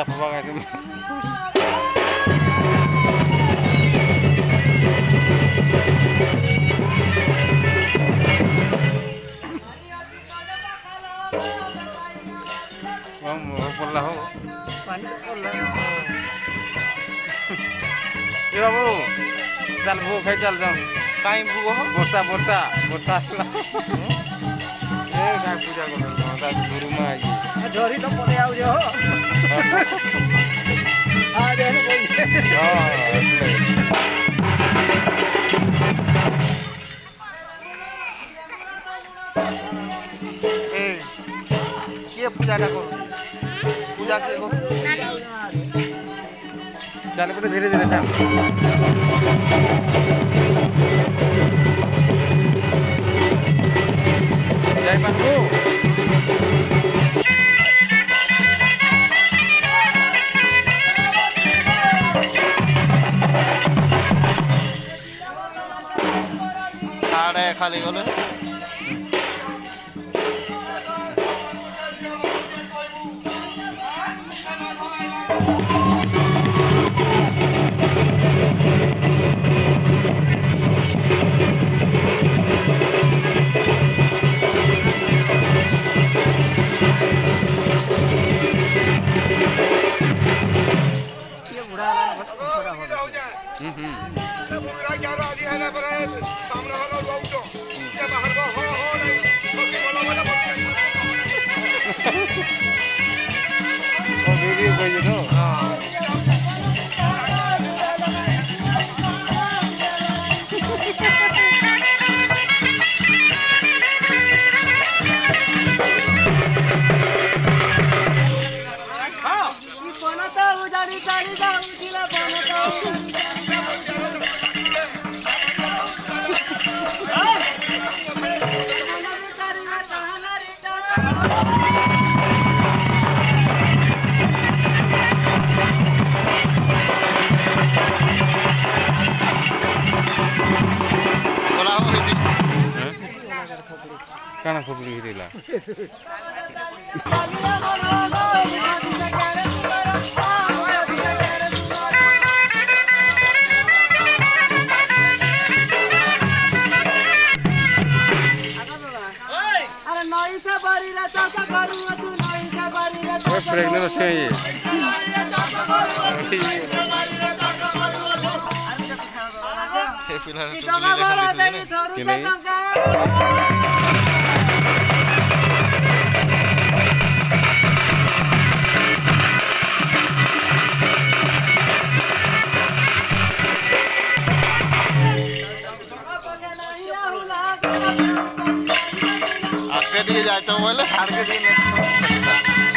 फबा गए तुम पड़ला हो ये बाबू चल भू खाई चल जाओ कहीं भूगो हो वर्षा वर्षा वर्षा ए का पूजा कर गुरु माँ आई झोरी तो पड़े आओ जो आ ये पूजा का करो पूजा के को चल बेटे धीरे धीरे चल जय बाबू आड़े खाली गले वीडियो भेजो तो काना खोपड़ी हिरेला प्रेग्नेंट अच्छे हैं ये फिलहाल ये नहीं आपके दिए जाते हो बोले हार के दिए नहीं